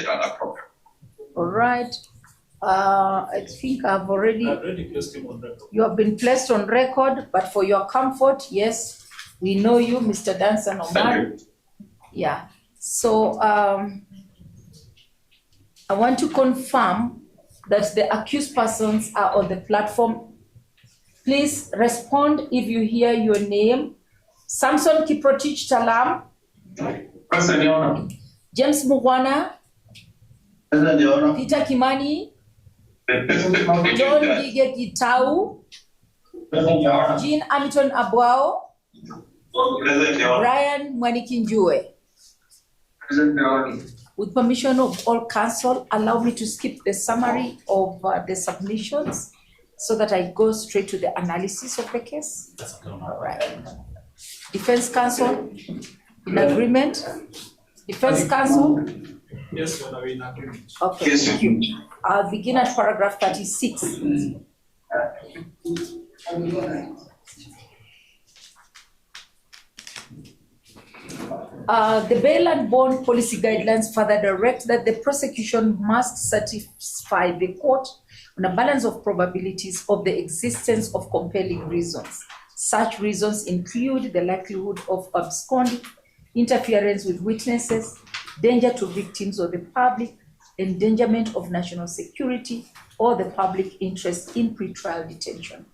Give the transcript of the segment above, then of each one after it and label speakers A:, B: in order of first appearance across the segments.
A: warranted under program.
B: All right. I think I've already
C: placed him on record.
B: You have been placed on record, but for your comfort, yes, we know you, Mr. Danson Omondi. Yeah. So I want to confirm that the accused persons are on the platform. Please respond if you hear your name. Samson Kiprotich Taalam.
A: Present, Your Honor.
B: James Mugwana.
A: Present, Your Honor.
B: Peter Kimani.
A: John
B: Gige Gitau.
A: Present, Your Honor.
B: Jean Amiton Abwao.
A: Present, Your Honor.
B: Brian Mwanikinjue.
A: Present, Your Honor.
B: With permission of all counsel, allow me to skip the summary of the submissions so that I go straight to the analysis of the case. All right. Defense counsel, in agreement? Defense counsel?
C: Yes, Your Honor, we're in agreement.
B: Okay,
A: Yes,
B: thank you. I'll begin at paragraph 36. The bail and bond policy guidelines further direct that the prosecution must satisfy the court on a balance of probabilities of the existence of compelling reasons. Such reasons include the likelihood of absconding, interference with witnesses, danger to victims or the public, endangerment of national security, or the public interest in pretrial detention.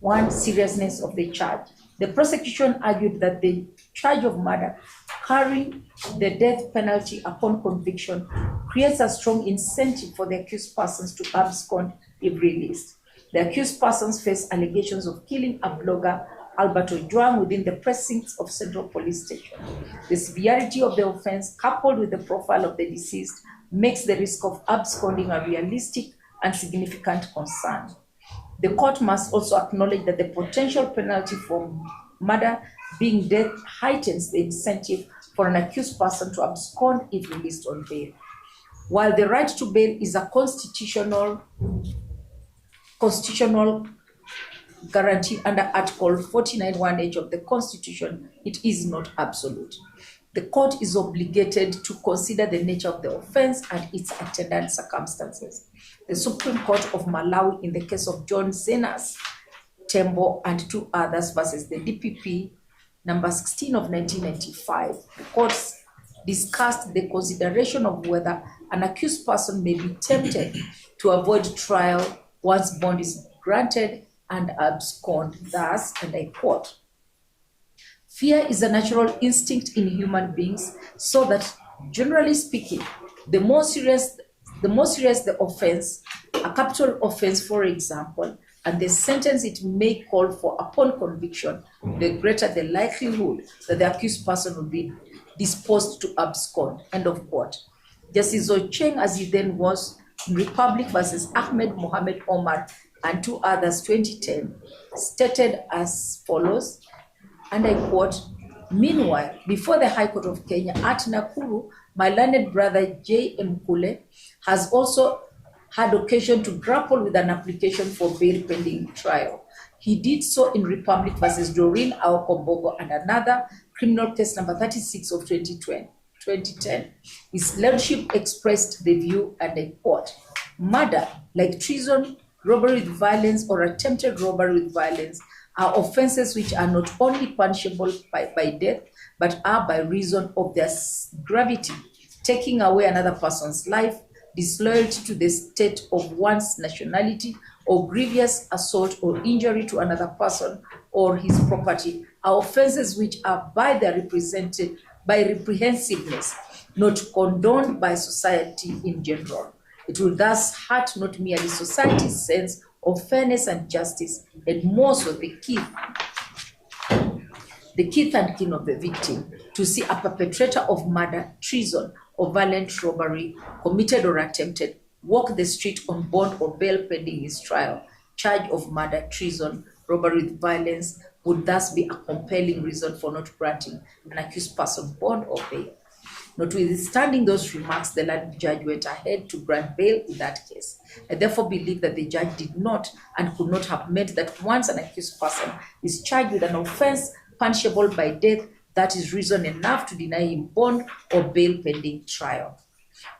B: 1. Seriousness of the charge. The prosecution argued that the charge of murder carrying the death penalty upon conviction creates a strong incentive for the accused persons to abscond if released. The accused persons face allegations of killing a blogger, Albert Ojwang, within the precincts of Central Police Station. The severity of the offense, coupled with the profile of the deceased, makes the risk of absconding a realistic and significant concern. The court must also acknowledge that the potential penalty for murder being death heightens the incentive for an accused person to abscond if released on bail. While the right to bail is a constitutional guarantee under Article 49(1)(h) of the Constitution, it is not absolute. The court is obligated to consider the nature of the offense and its attendant circumstances. The Supreme Court of Malawi, in the case of John Zenas, Tembo, and 2 others versus the DPP, number 16 of 1995, the courts discussed the consideration of whether an accused person may be tempted to avoid trial once bond is granted and abscond. Thus, and I quote, "Fear is a natural instinct in human beings, so that, generally speaking, the more serious the offense, a capital offense, for example, and the sentence it may call for upon conviction, the greater the likelihood that the accused person will be disposed to abscond." End of quote. Justice Ocheng, as he then was, in Republic versus Ahmed Mohamed Omar and 2 others, 2010, stated as follows, and I quote, "Meanwhile, before the High Court of Kenya at Nakuru, my learned brother J.M. Kule has also had occasion to grapple with an application for bail pending trial. He did so in Republic versus Doreen Aokombogo and another criminal case number 36 of 2010. His lordship expressed the view, and I quote, "Murder, like treason, robbery with violence, or attempted robbery with violence, are offenses which are not only punishable by death, but are, by reason of their gravity, taking away another person's life, disloyalty to the state of one's nationality, or grievous assault or injury to another person or his property, are offenses which are by their reprehensiveness not condoned by society in general. It will thus hurt not merely society's sense of fairness and justice, and more so the kith and kin of the victim, to see a perpetrator of murder, treason, or violent robbery, committed or attempted, walk the street on bond or bail pending his trial. Charge of murder, treason, robbery with violence would thus be a compelling reason for not granting an accused person bond or bail." Notwithstanding those remarks, the learned judge went ahead to grant bail in that case. I therefore believe that the judge did not and could not have meant that once an accused person is charged with an offense punishable by death, that is reason enough to deny him bond or bail pending trial.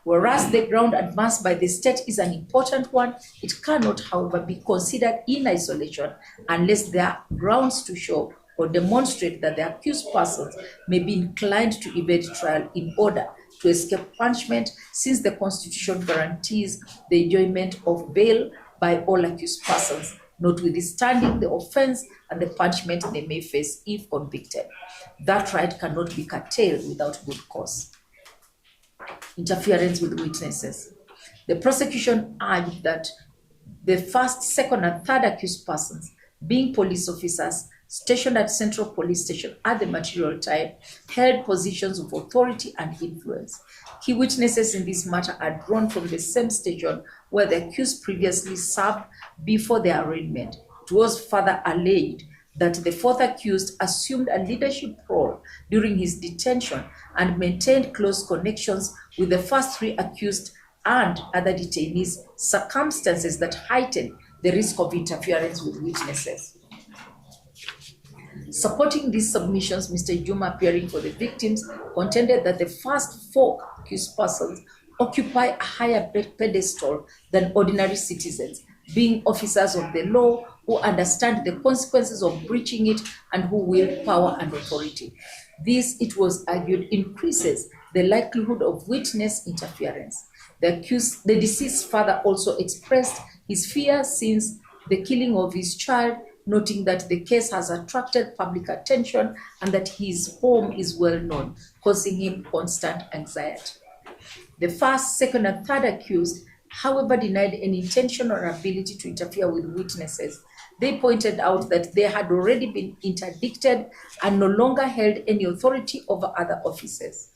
B: Whereas the ground advanced by the state is an important one, it cannot, however, be considered in isolation unless there are grounds to show or demonstrate that the accused persons may be inclined to evade trial in order to escape punishment, since the Constitution guarantees the enjoyment of bail by all accused persons, notwithstanding the offense and the punishment they may face if convicted. That right cannot be curtailed without good cause. Interference with witnesses. The prosecution argued that the first, second, and third accused persons, being police officers stationed at Central Police Station at the material time, held positions of authority and influence. Key witnesses in this matter are drawn from the same station where the accused previously served before the arraignment. It was further alleged that the fourth accused assumed a leadership role during his detention and maintained close connections with the first three accused and other detainees, circumstances that heightened the risk of interference with witnesses. Supporting these submissions, Mr. Juma, appearing for the victims, contended that the first four accused persons occupy a higher pedestal than ordinary citizens, being officers of the law who understand the consequences of breaching it and who wield power and authority. This, it was argued, increases the likelihood of witness interference. The deceased father also expressed his fear since the killing of his child, noting that the case has attracted public attention and that his home is well known, causing him constant anxiety. The first, second, and third accused, however, denied any intention or ability to interfere with witnesses. They pointed out that they had already been interdicted and no longer held any authority over other officers.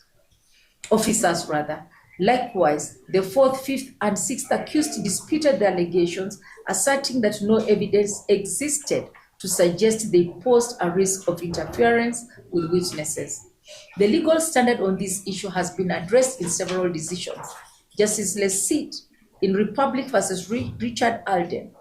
B: Likewise, the fourth, fifth, and sixth accused disputed the allegations, asserting that no evidence existed to suggest they posed a risk of interference with witnesses. The legal standard on this issue has been addressed in several decisions. Justice Lesit in Republic versus Richard Alden,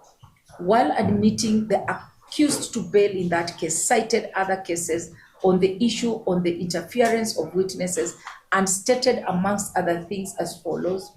B: while admitting the accused to bail in that case, cited other cases on the issue on the interference of witnesses and stated, amongst other things, as follows.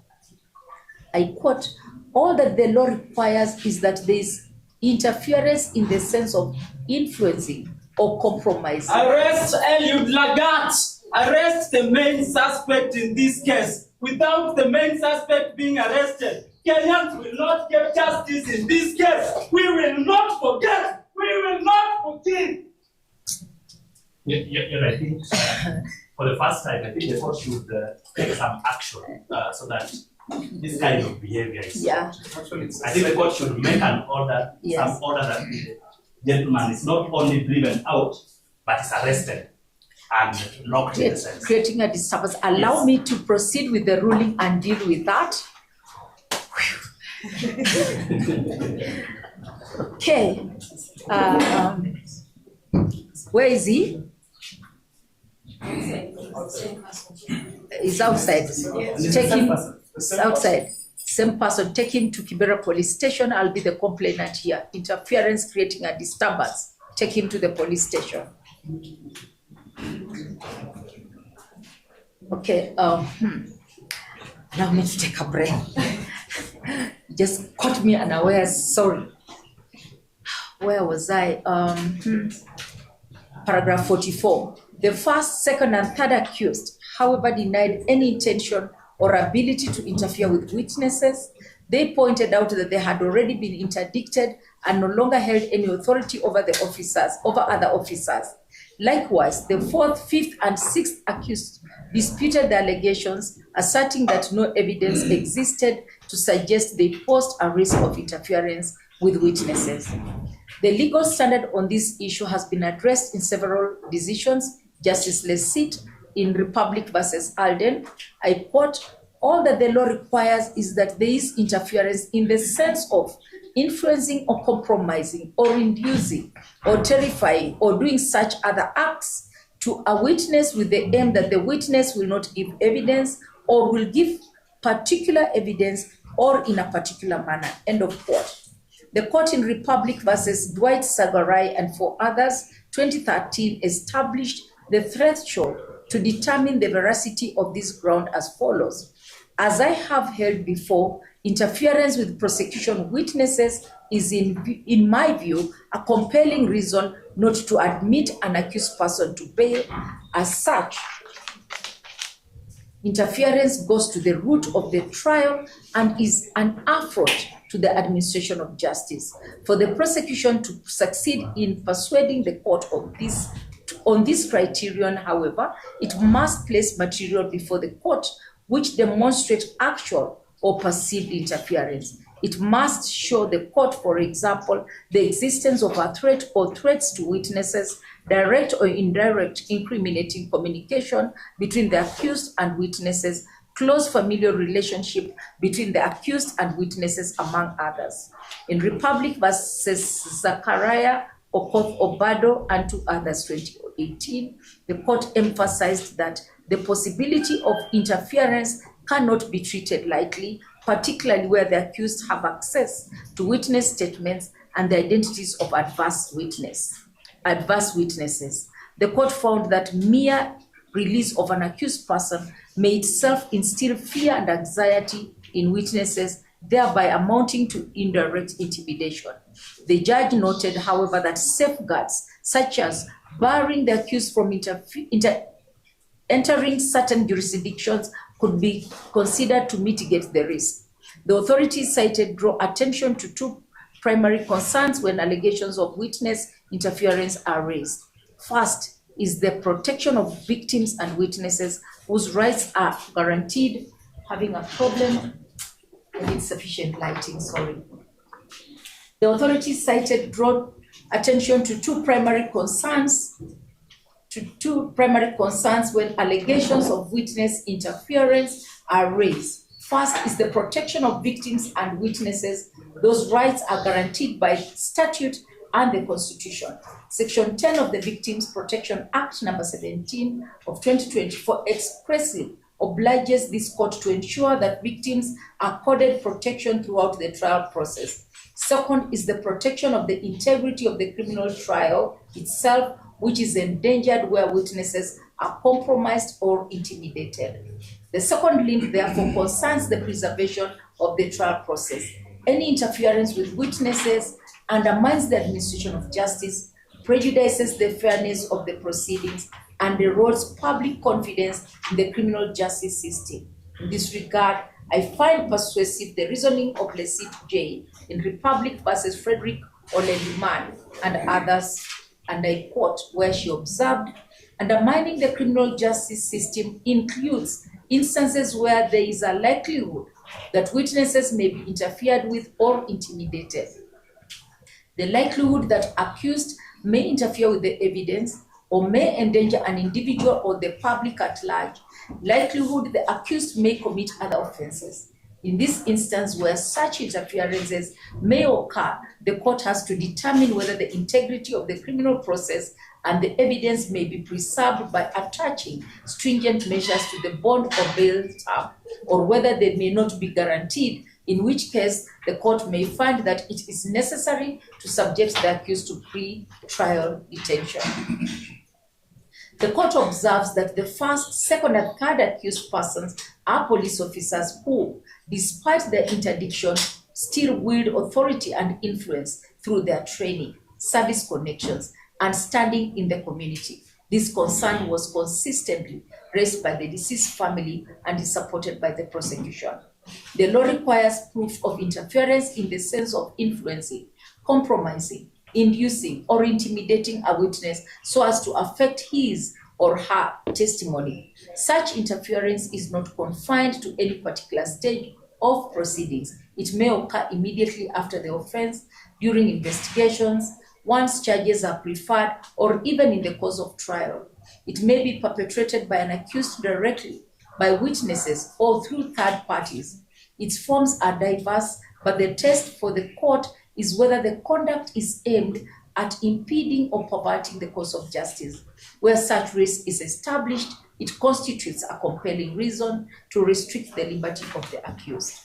B: I quote, "All that the law requires is that there is interference in the sense of influencing or compromising."
D: Arrest Eliud Lagat. Arrest the main suspect in this case. Without the main suspect being arrested, Kenyans will not get justice in this case. We will not forget. We will not forgive.
C: Yeah, I think for the first time, I think the court should take some action so that this kind of behavior is.
B: Yeah.
C: I think the court should make an order,
B: Yes.
C: some order that the gentleman is not only driven out, but is arrested and locked in the sense.
B: Creating a disturbance. Allow
C: Yes.
B: me to proceed with the ruling and deal with that. Okay. Where is he? He's outside. Take him outside. Same person. Take him to Kibera police station. I'll be the complainant here. Interference, creating a disturbance. Take him to the police station. Okay. Allow me to take a breath. Just caught me unawares. Sorry. Where was I? Paragraph 44. The first, second, and third accused, however, denied any intention or ability to interfere with witnesses. They pointed out that they had already been interdicted and no longer held any authority over other officers. Likewise, the fourth, fifth, and sixth accused disputed the allegations, asserting that no evidence existed to suggest they posed a risk of interference with witnesses. The legal standard on this issue has been addressed in several decisions. Justice Lesit in Republic versus Alden, I quote, "All that the law requires is that there is interference in the sense of influencing or compromising or inducing or terrifying or doing such other acts to a witness with the aim that the witness will not give evidence or will give particular evidence or in a particular manner." End of quote. The court in Republic versus Dwight Sagarai and four others, 2013, established the threshold to determine the veracity of this ground as follows. As I have held before, interference with prosecution witnesses is, in my view, a compelling reason not to admit an accused person to bail. As such, interference goes to the root of the trial and is an affront to the administration of justice. For the prosecution to succeed in persuading the court of on this criterion, however, it must place material before the court which demonstrate actual or perceived interference. It must show the court, for example, the existence of a threat or threats to witnesses, direct or indirect incriminating communication between the accused and witnesses, close familial relationship between the accused and witnesses, among others. In Republic versus Zachariah, Okoth Obado, and two others, 2018, the court emphasized that the possibility of interference cannot be treated lightly, particularly where the accused have access to witness statements and the identities of adverse witnesses. The court found that mere release of an accused person may itself instill fear and anxiety in witnesses, thereby amounting to indirect intimidation. The judge noted, however, that safeguards such as barring the accused from entering certain jurisdictions could be considered to mitigate the risk. The authorities cited draw attention to two primary concerns when allegations of witness interference are raised. First is the protection of victims and witnesses whose rights are guaranteed. Having a problem with insufficient lighting, sorry. The authorities cited draw attention to two primary concerns when allegations of witness interference are raised. First is the protection of victims and witnesses. Those rights are guaranteed by statute and the Constitution. Section 10 of the Victims Protection Act number 17 of 2024 expressly obliges this court to ensure that victims are accorded protection throughout the trial process. Second is the protection of the integrity of the criminal trial itself, which is endangered where witnesses are compromised or intimidated. The second link, therefore, concerns the preservation of the trial process. Any interference with witnesses undermines the administration of justice, prejudices the fairness of the proceedings, and erodes public confidence in the criminal justice system. In this regard, I find persuasive the reasoning of Lesit J. in Republic versus Frederick Olediman and others, and I quote, where she observed, undermining the criminal justice system includes instances where there is a likelihood that witnesses may be interfered with or intimidated. The likelihood that accused may interfere with the evidence or may endanger an individual or the public at large, likelihood the accused may commit other offenses. In this instance where such interferences may occur, the court has to determine whether the integrity of the criminal process and the evidence may be preserved by attaching stringent measures to the bond or bail term, or whether they may not be guaranteed, in which case the court may find that it is necessary to subject the accused to pre-trial detention. The court observes that the first, second, and third accused persons are police officers who, despite their interdiction, still wield authority and influence through their training, service connections, and standing in the community. This concern was consistently raised by the deceased family and is supported by the prosecution. The law requires proof of interference in the sense of influencing, compromising, inducing, or intimidating a witness so as to affect his or her testimony. Such interference is not confined to any particular stage of proceedings. It may occur immediately after the offense, during investigations, once charges are preferred, or even in the course of trial. It may be perpetrated by an accused directly, by witnesses, or through third parties. Its forms are diverse, but the test for the court is whether the conduct is aimed at impeding or perverting the course of justice. Where such risk is established, it constitutes a compelling reason to restrict the liberty of the accused.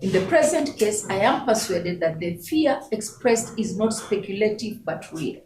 B: In the present case, I am persuaded that the fear expressed is not speculative but real.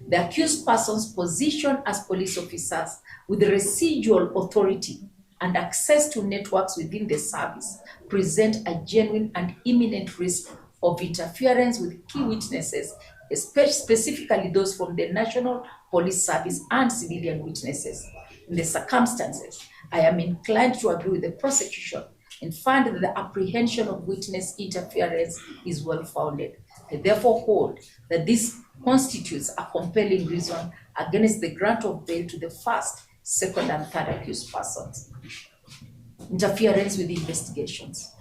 B: The accused person's position as police officers with residual authority and access to networks within the service present a genuine and imminent risk of interference with key witnesses, specifically those from the National Police Service and civilian witnesses. In the circumstances, I am inclined to agree with the prosecution and find that the apprehension of witness interference is well-founded. I therefore hold that this constitutes a compelling reason against the grant of bail to the first, second, and third accused persons. Interference with investigations.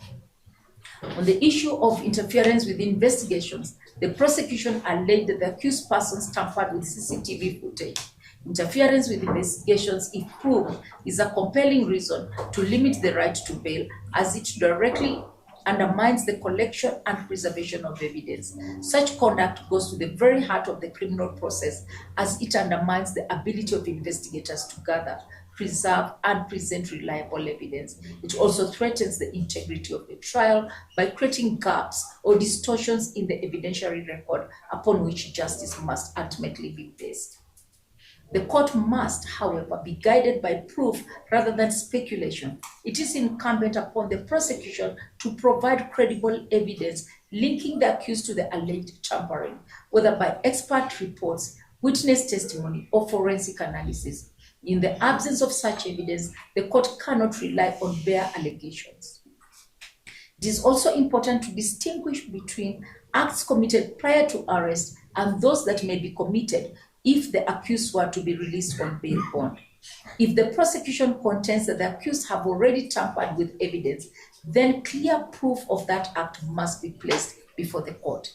B: On the issue of interference with investigations, the prosecution alleged that the accused persons tampered with CCTV footage. Interference with investigations, if proved, is a compelling reason to limit the right to bail, as it directly undermines the collection and preservation of evidence. Such conduct goes to the very heart of the criminal process, as it undermines the ability of investigators to gather, preserve, and present reliable evidence. It also threatens the integrity of the trial by creating gaps or distortions in the evidentiary record upon which justice must ultimately be based. The court must, however, be guided by proof rather than speculation. It is incumbent upon the prosecution to provide credible evidence linking the accused to the alleged tampering, whether by expert reports, witness testimony, or forensic analysis. In the absence of such evidence, the court cannot rely on bare allegations. It is also important to distinguish between acts committed prior to arrest and those that may be committed if the accused were to be released on bail bond. If the prosecution contends that the accused have already tampered with evidence, then clear proof of that act must be placed before the court.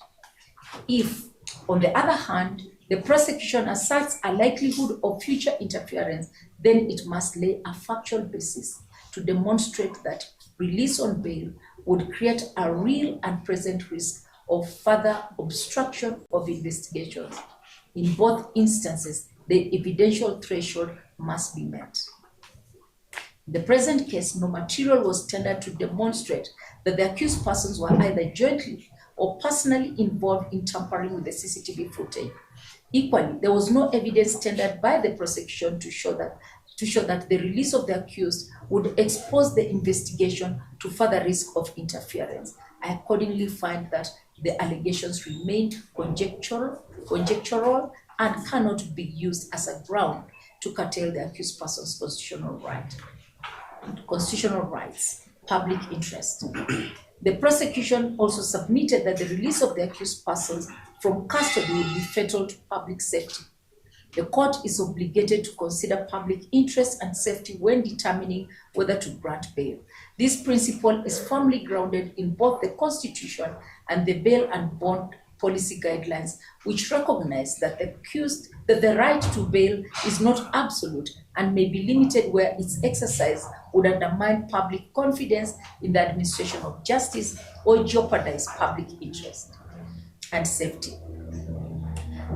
B: If, on the other hand, the prosecution asserts a likelihood of future interference, then it must lay a factual basis to demonstrate that release on bail would create a real and present risk of further obstruction of investigations. In both instances, the evidential threshold must be met. In the present case, no material was tendered to demonstrate that the accused persons were either jointly or personally involved in tampering with the CCTV footage. Equally, there was no evidence tendered by the prosecution to show that the release of the accused would expose the investigation to further risk of interference. I accordingly find that the allegations remain conjectural and cannot be used as a ground to curtail the accused person's constitutional rights, public interest. The prosecution also submitted that the release of the accused persons from custody would be fatal to public safety. The court is obligated to consider public interest and safety when determining whether to grant bail. This principle is firmly grounded in both the Constitution and the bail and bond policy guidelines, which recognize that the right to bail is not absolute and may be limited where its exercise would undermine public confidence in the administration of justice or jeopardize public interest and safety.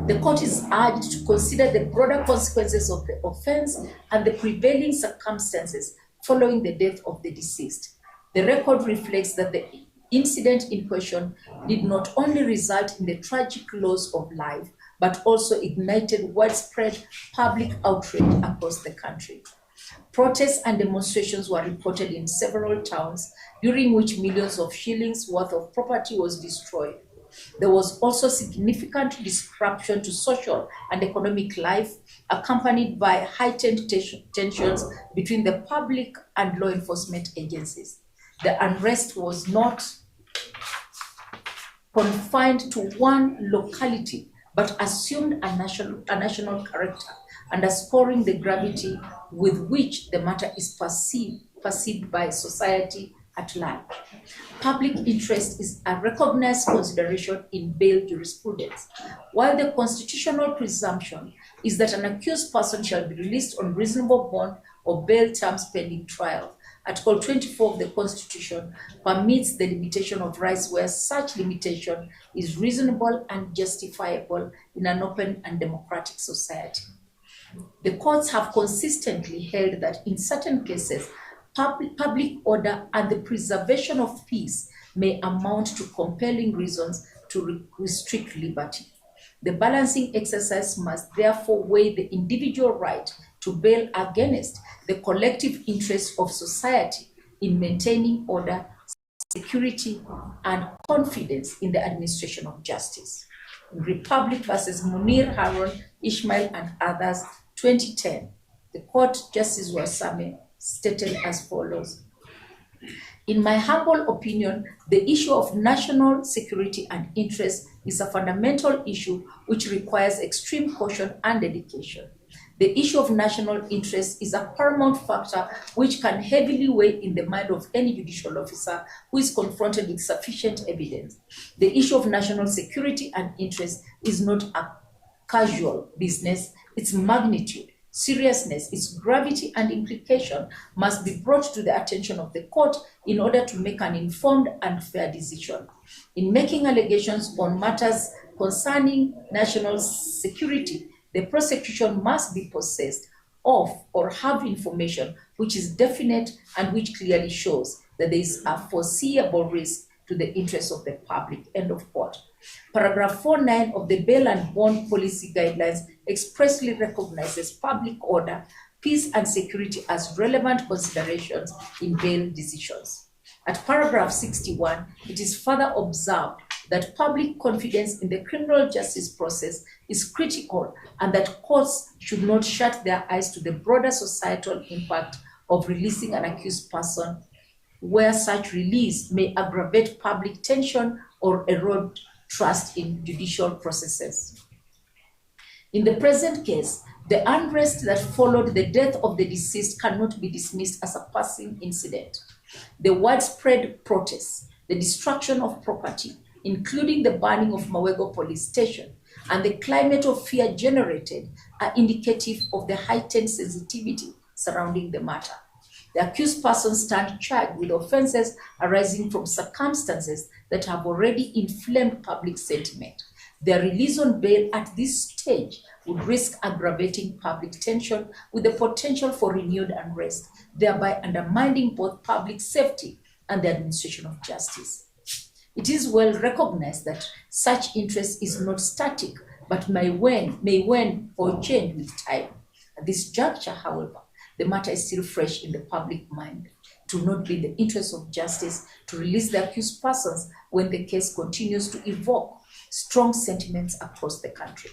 B: The court is urged to consider the broader consequences of the offense and the prevailing circumstances following the death of the deceased. The record reflects that the incident in question did not only result in the tragic loss of life, but also ignited widespread public outrage across the country. Protests and demonstrations were reported in several towns, during which millions of shillings worth of property was destroyed. There was also significant disruption to social and economic life, accompanied by heightened tensions between the public and law enforcement agencies. The unrest was not confined to one locality, but assumed a national character, underscoring the gravity with which the matter is perceived by society at large. Public interest is a recognized consideration in bail jurisprudence. While the constitutional presumption is that an accused person shall be released on reasonable bond or bail terms pending trial, Article 24 of the Constitution permits the limitation of rights where such limitation is reasonable and justifiable in an open and democratic society. The courts have consistently held that in certain cases, public order and the preservation of peace may amount to compelling reasons to restrict liberty. The balancing exercise must therefore weigh the individual right to bail against the collective interest of society in maintaining order, security, and confidence in the administration of justice. Republic versus Munir, Harun, Ishmael, and others, 2010. The court, Justice Wasame, stated as follows. In my humble opinion, the issue of national security and interest is a fundamental issue which requires extreme caution and dedication. The issue of national interest is a paramount factor which can heavily weigh in the mind of any judicial officer who is confronted with sufficient evidence. The issue of national security and interest is not a casual business. Its magnitude, seriousness, its gravity and implication must be brought to the attention of the court in order to make an informed and fair decision. In making allegations on matters concerning national security, the prosecution must be possessed of or have information which is definite and which clearly shows that there is a foreseeable risk to the interests of the public. End of quote. Paragraph 49 of the Bail and Bond Policy Guidelines expressly recognizes public order, peace, and security as relevant considerations in bail decisions. At paragraph 61, it is further observed that public confidence in the criminal justice process is critical and that courts should not shut their eyes to the broader societal impact of releasing an accused person, where such release may aggravate public tension or erode trust in judicial processes. In the present case, the unrest that followed the death of the deceased cannot be dismissed as a passing incident. The widespread protests, the destruction of property, including the burning of Mawego police station, and the climate of fear generated are indicative of the heightened sensitivity surrounding the matter. The accused persons stand charged with offenses arising from circumstances that have already inflamed public sentiment. Their release on bail at this stage would risk aggravating public tension with the potential for renewed unrest, thereby undermining both public safety and the administration of justice. It is well recognized that such interest is not static, but may wane or change with time. At this juncture, however, the matter is still fresh in the public mind. It will not be in the interest of justice to release the accused persons when the case continues to evoke strong sentiments across the country.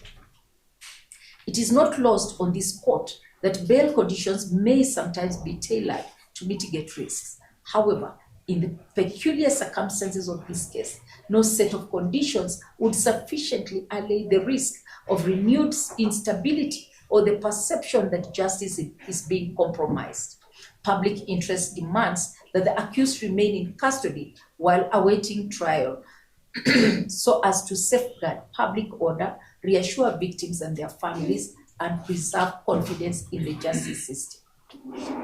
B: It is not lost on this court that bail conditions may sometimes be tailored to mitigate risks. However, in the peculiar circumstances of this case, no set of conditions would sufficiently allay the risk of renewed instability or the perception that justice is being compromised. Public interest demands that the accused remain in custody while awaiting trial so as to safeguard public order, reassure victims and their families, and preserve confidence in the justice system.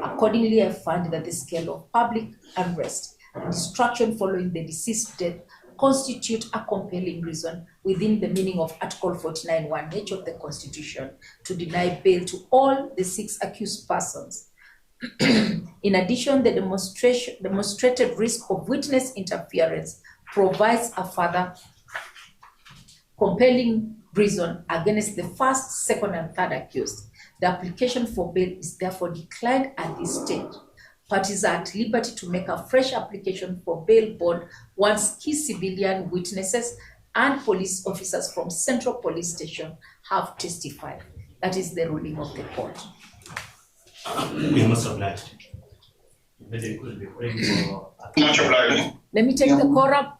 B: Accordingly, I find that the scale of public unrest and destruction following the deceased's death constitute a compelling reason within the meaning of Article 49(1)(h) of the Constitution to deny bail to all the 6 accused persons. In addition, the demonstrated risk of witness interference provides a further compelling reason against the first, second, and third accused. The application for bail is therefore declined at this stage. Parties are at liberty to make a fresh application for bail bond once key civilian witnesses and police officers from Central Police Station have testified. That is the ruling of the court.
C: We must oblige. Maybe it could be praying for.
A: Much obliged.
B: Let me take the quorum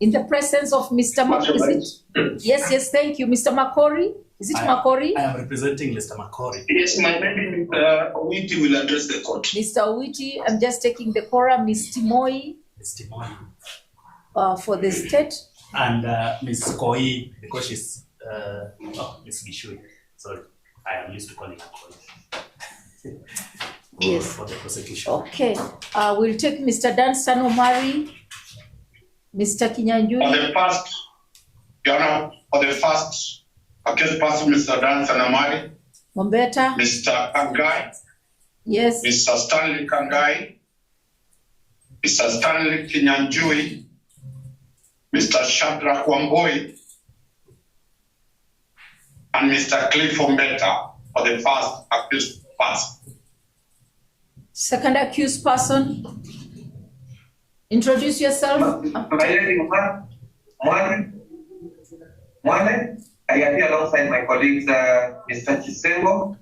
B: in the presence of Mr. Makori. Yes, thank you. Mr. Makori. Is it Makori?
C: I am representing Mr. Makori.
A: Yes, my name is Owiti will address the court.
B: Mr. Owiti, I'm just taking the quorum. Ms. Timoi
C: Ms. Timoi.
B: For the state.
C: And Ms. Koi, because she's, Ms. Gishui. Sorry, I am used to calling her Koi.
B: Yes.
C: For the prosecution.
B: Okay. We'll take Mr. Dan Sanomari, Mr. Kinyanjui.
A: For the first, Your Honor, for the first accused person, Mr. Dan Sanamari,
B: Mombeta.
A: Mr. Kangai,
B: Yes.
A: Mr. Stanley Kangai, Mr. Stanley Kinyanjui, Mr. Shadrach Wamboi, and Mr. Cliff Ombeta for the first accused person.
B: Second accused person, introduce yourself.
E: I appear alongside my colleagues, Mr. Chisengo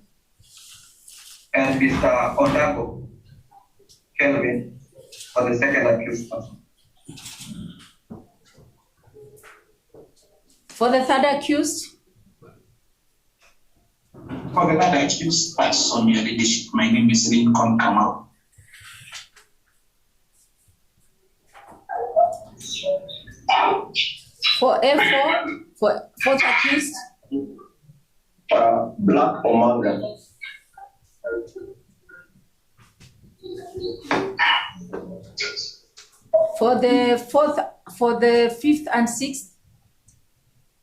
E: and Mr. Ondago Kelvin for the second accused person.
B: For the third accused,
F: for the third accused person, your leadership, my name is Lincoln Kamal.
B: for A4, for fourth accused,
A: Black Omanga.
B: for the fifth and sixth,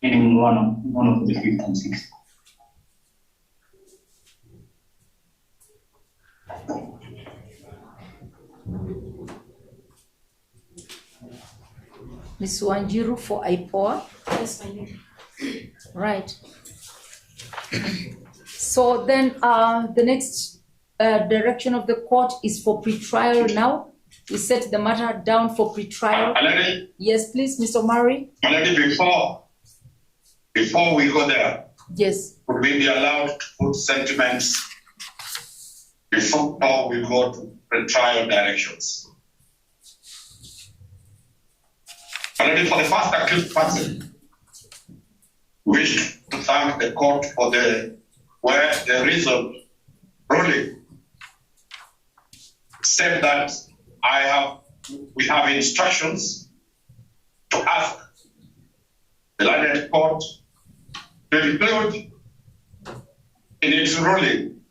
F: Meaning one of the fifth and sixth.
B: Ms. Wanjiru for IPOA.
G: Yes, my name.
B: Right. So then the next direction of the court is for pretrial now. We set the matter down for pretrial.
A: Already,
B: Yes, please, Mr. Murray.
A: before we go there,
B: Yes.
A: would we be allowed to put sentiments before we go to pretrial directions? Already for the first accused person, wish to thank the court for the reason ruling said that we have instructions to ask the landed court to include in its ruling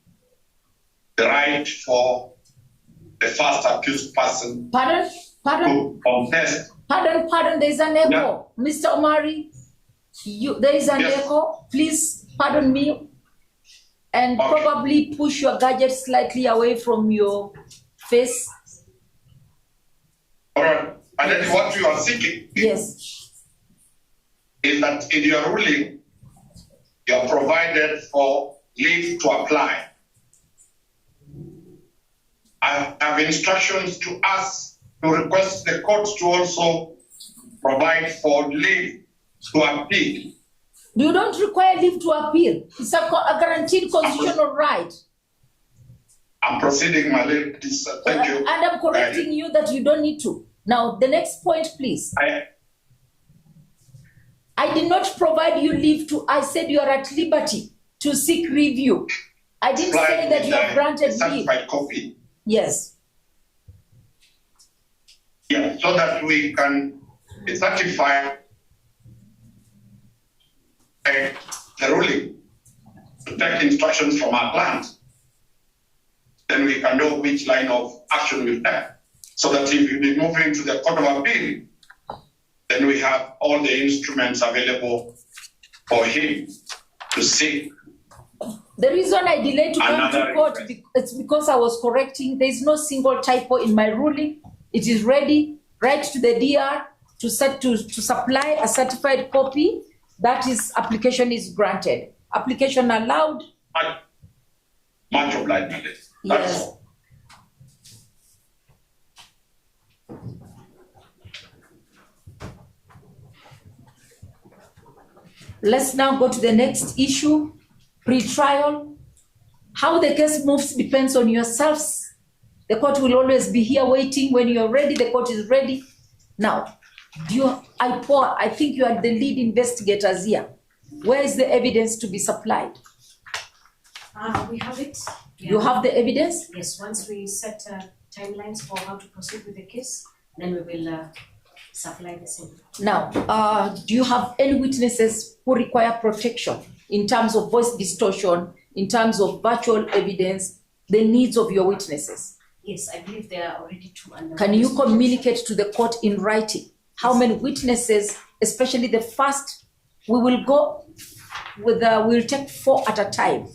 A: the right for the first accused person
B: Pardon?
A: to contest.
B: Pardon, there is an echo.
A: Yeah.
B: Mr. Omari, there is an
A: Yes.
B: echo. Please pardon me. And
A: Okay.
B: probably push your gadget slightly away from your face.
A: All right. And then what you are seeking
B: Yes.
A: is that in your ruling, you are provided for leave to apply. I have instructions to us to request the court to also provide for leave to appeal.
B: You don't require leave to appeal. It's a guaranteed constitutional right.
A: I'm proceeding, my ladies. Thank you.
B: And I'm correcting you that you don't need to. Now, the next point, please. I did not provide you leave to, I said you are at liberty to seek review. I didn't say that you are granted leave.
A: Certified copy.
B: Yes.
A: Yeah, so that we can certify the ruling to take instructions from our client. Then we can know which line of action we take. So that if we be moving to the Court of Appeal, then we have all the instruments available for him to seek.
B: The reason I delayed to come
A: Another
B: to court,
A: request.
B: it's because I was correcting. There is no single typo in my ruling. It is ready, right to the DR to supply a certified copy. That is, application is granted. Application allowed.
A: Much obliged, my lady. That's
B: Yes.
A: all.
B: Let's now go to the next issue, pre-trial. How the case moves depends on yourselves. The court will always be here waiting. When you're ready, the court is ready. Now, I think you are the lead investigators here. Where is the evidence to be supplied?
G: We have it.
B: You have the evidence?
G: Yes, once we set timelines for how to proceed with the case, then we will supply the same.
B: Now, do you have any witnesses who require protection in terms of voice distortion, in terms of virtual evidence, the needs of your witnesses?
G: Yes, I believe there are already two under.
B: Can you communicate to the court in writing how many witnesses, especially the first? We will go with, we'll take 4 at a time.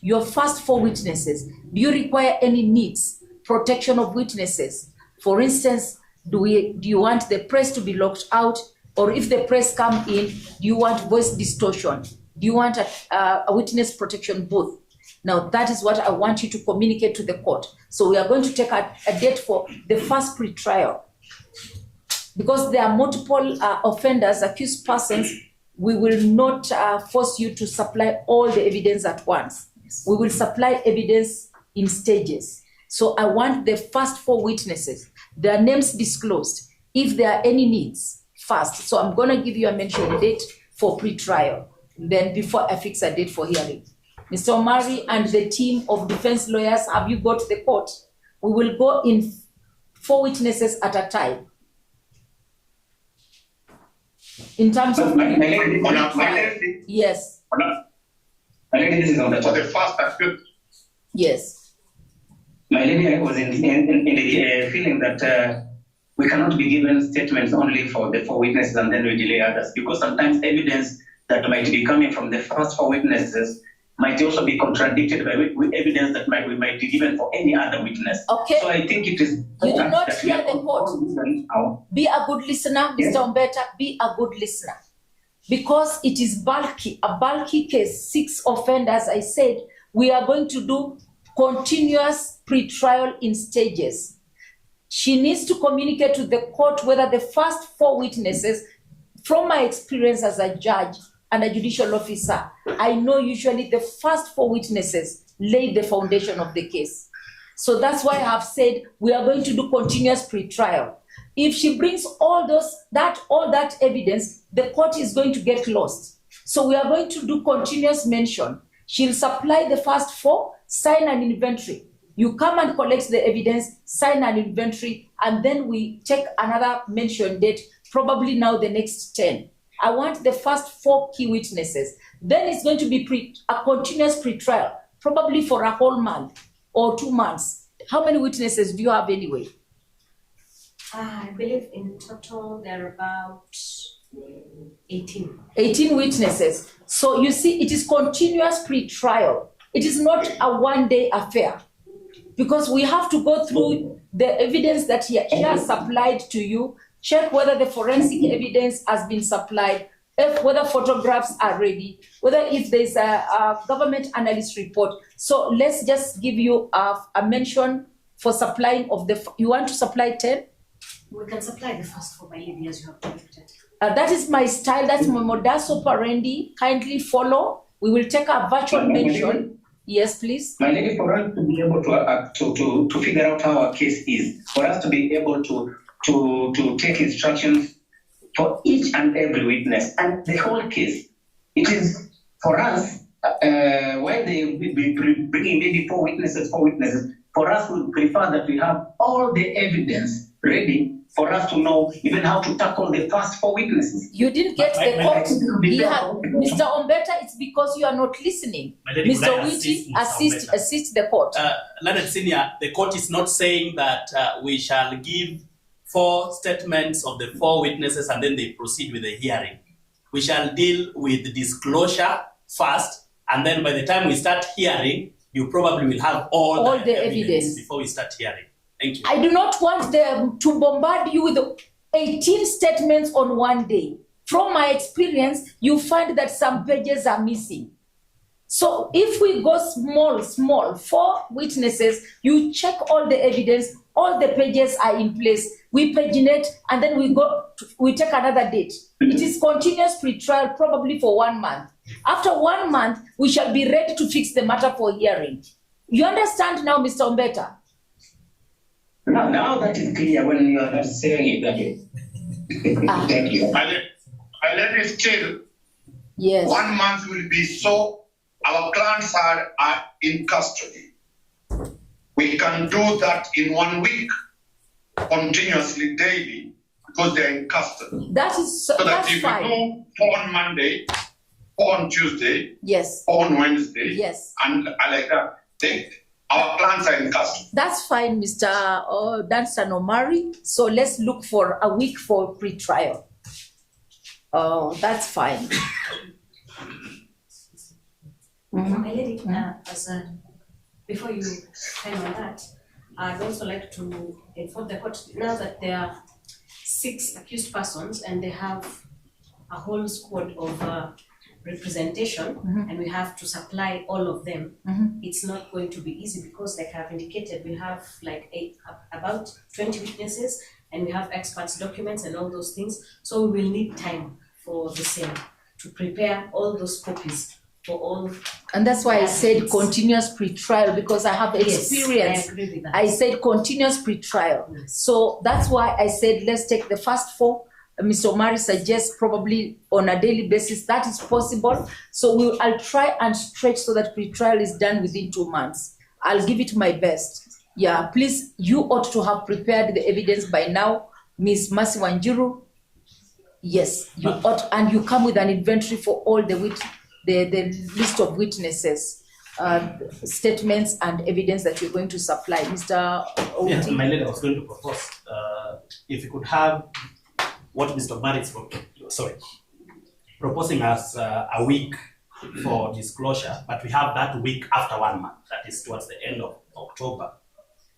B: Your first 4 witnesses, do you require any needs, protection of witnesses? For instance, do you want the press to be locked out? Or if the press come in, do you want voice distortion? Do you want a witness protection booth? Now, that is what I want you to communicate to the court. So we are going to take a date for the first pre-trial. Because there are multiple offenders, accused persons, we will not force you to supply all the evidence at once. We will supply evidence in stages. So I want the first 4 witnesses, their names disclosed, if there are any needs, first. So I'm going to give you a mentioned date for pre-trial, then before I fix a date for hearing. Mr. Omari and the team of defense lawyers, have you got the court? We will go in 4 witnesses at a time. In terms of yes.
F: My lady, this is on the
A: For the first accused.
B: Yes.
F: My lady, I was in the feeling that we cannot be given statements only for the 4 witnesses and then we delay others, because sometimes evidence that might be coming from the first 4 witnesses might also be contradicted by evidence that we might be given for any other witness.
B: Okay.
F: So I think it is.
B: You do not hear the court. Be a good listener, Mr.
F: Yes.
B: Ombeta, be a good listener. Because it is bulky, a bulky case, 6 offenders, I said, we are going to do continuous pre-trial in stages. She needs to communicate to the court whether the first 4 witnesses, from my experience as a judge and a judicial officer, I know usually the first 4 witnesses lay the foundation of the case. So that's why I have said we are going to do continuous pre-trial. If she brings all that evidence, the court is going to get lost. So we are going to do continuous mention. She'll supply the first 4, sign an inventory. You come and collect the evidence, sign an inventory, and then we take another mention date, probably now the next 10. I want the first 4 key witnesses. Then it's going to be a continuous pre-trial, probably for a whole month or 2 months. How many witnesses do you have anyway?
G: I believe in total there are about 18.
B: 18 witnesses. So you see, it is continuous pre-trial. It is not a one-day affair, because we have to go through the evidence that he has supplied to you, check whether the forensic evidence has been supplied, whether photographs are ready, whether if there's a government analyst report. So let's just give you a mention for supplying of you want to supply 10?
G: We can supply the first 4 by lady as you have predicted.
B: That is my style, that's my modus operandi. Kindly follow. We will take a virtual mention. Yes, please.
F: My lady, for us to be able to figure out how our case is, for us to be able to take instructions for each and every witness and the whole case, it is for us, when they be bringing maybe 4 witnesses, for us we prefer that we have all the evidence ready for us to know even how to tackle the first 4 witnesses.
B: You didn't get the court. Mr. Ombeta, it's because you are not listening. Mr. Witty, assist the court.
C: Leonard Senior, the court is not saying that we shall give 4 statements of the 4 witnesses and then they proceed with the hearing. We shall deal with the disclosure first, and then by the time we start hearing, you probably will have all the evidence before we start hearing. Thank you.
B: I do not want them to bombard you with 18 statements on one day. From my experience, you find that some pages are missing. So if we go small, 4 witnesses, you check all the evidence, all the pages are in place, we paginate, and then we take another date. It is continuous pre-trial, probably for 1 month. After 1 month, we shall be ready to fix the matter for hearing. You understand now, Mr. Ombeta?
F: Now that is clear when you are saying it that way. Thank you.
A: I let it still.
B: Yes.
A: 1 month will be so our clients are in custody. We can do that in 1 week, continuously, daily, because they're in custody.
B: That is
A: so
B: that's
A: if
B: fine.
A: you do 4 on Monday, 4 on Tuesday,
B: yes,
A: 4 on Wednesday,
B: yes,
A: and like that, our clients are in custody.
B: That's fine, Mr. Danson Omari. So let's look for a week for pre-trial. Oh, that's fine.
G: My lady, before you time on that, I'd also like to inform the court now that there are 6 accused persons and they have a whole squad of representation and we have to supply all of them, it's not going to be easy because, like I've indicated, we have like about 20 witnesses and we have experts' documents and all those things. So we will need time for the same to prepare all those copies for all.
B: And that's why I said continuous pre-trial, because I have experience.
G: Yes, I agree with that.
B: I said continuous pre-trial.
G: Yes.
B: So that's why I said let's take the first 4. Mr. Omari suggests probably on a daily basis. That is possible. So I'll try and stretch so that pre-trial is done within 2 months. I'll give it my best. Yeah, please, you ought to have prepared the evidence by now, Ms. Mercy Wanjiru. Yes, you ought, and you come with an inventory for all the list of witnesses, statements and evidence that you're going to supply. Mr. Oti?
C: Yes, my lady, I was going to propose if you could have what Mr. Omari is proposing as a week for disclosure, but we have that week after 1 month, that is towards the end of October.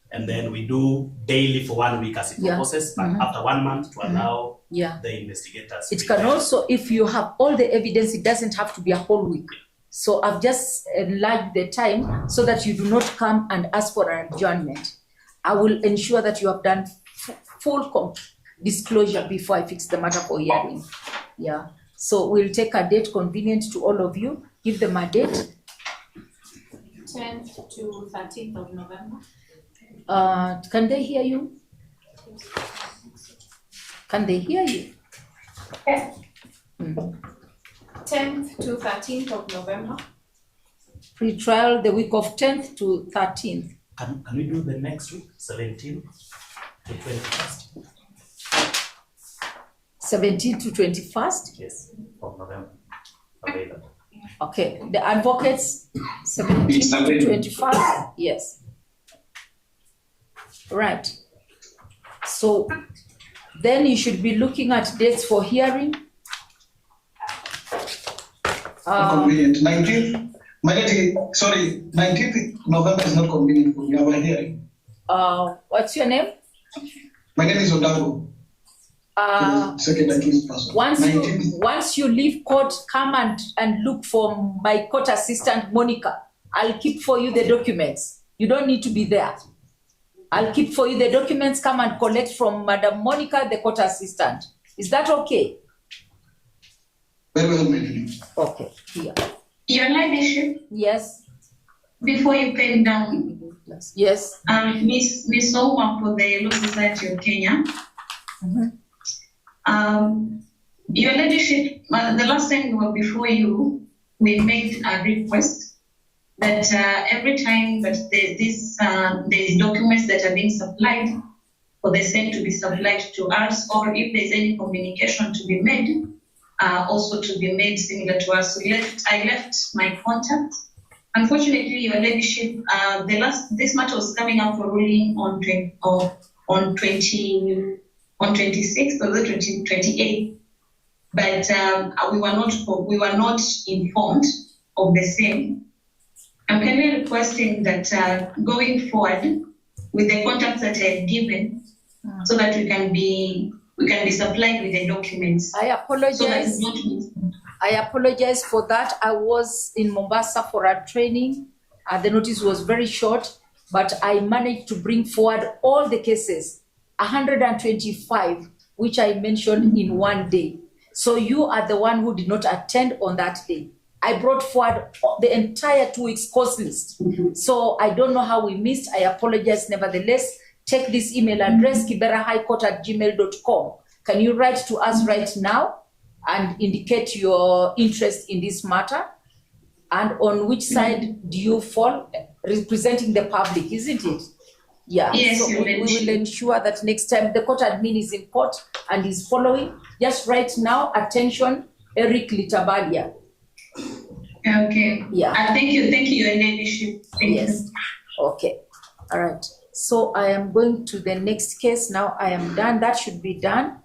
C: And then we do daily for 1 week as it proposes, but after 1 month to allow the investigators.
B: It can also, if you have all the evidence, it doesn't have to be a whole week. So I've just enlarged the time so that you do not come and ask for an adjournment. I will ensure that you have done full disclosure before I fix the matter for hearing. Yeah. So we'll take a date convenient to all of you. Give them a date.
H: 10th to 13th of November.
B: Can they hear you? Can they hear you?
H: Yeah. 10th to 13th of November.
B: Pre-trial the week of 10th to 13th.
C: Can we do the next week, 17th to 21st?
B: 17th to 21st?
C: Yes, of November. Available.
B: Okay, the advocates, 17th to 21st? Yes. Right. So then you should be looking at dates for hearing.
I: Convenient. 19th, my lady, sorry, 19th November is not convenient for me. Our hearing.
B: What's your name?
I: My name is Odago. Second accused person.
B: Once you leave court, come and look for my court assistant, Monica. I'll keep for you the documents. You don't need to be there. I'll keep for you the documents. Come and collect from Madam Monica, the court assistant. Is that okay?
I: Very well, my lady.
B: Okay, here.
J: Your Ladyship,
B: Yes,
J: before you pen down,
B: yes.
J: Miss Owa for the Law Society of Kenya. Your Ladyship, the last time we were before you, we made a request that every time that there's documents that are being supplied, for the same to be supplied to us, or if there's any communication to be made, also to be made similar to us. I left my contact. Unfortunately, Your Ladyship, this matter was coming up for ruling on 26th or the 28th, but we were not informed of the same. I'm kindly requesting that going forward with the contacts that I've given, so that we can be supplied with the documents.
B: I apologize. I apologize for that. I was in Mombasa for a training. The notice was very short, but I managed to bring forward all the cases, 125, which I mentioned in one day. So you are the one who did not attend on that day. I brought forward the entire 2 weeks course list. So I don't know how we missed. I apologize nevertheless. Take this email address, kiberahighcourt@gmail.com. Can you write to us right now and indicate your interest in this matter? And on which side do you fall? Representing the public, isn't it? Yeah.
J: Yes,
B: so we will ensure that next time the court admin is in court and is following. Just right now, attention, Eric Litabalia.
J: Okay.
B: Yeah.
J: Thank you, Your Ladyship. Thank you.
B: Okay. All right. So I am going to the next case now. I am done. That should be done.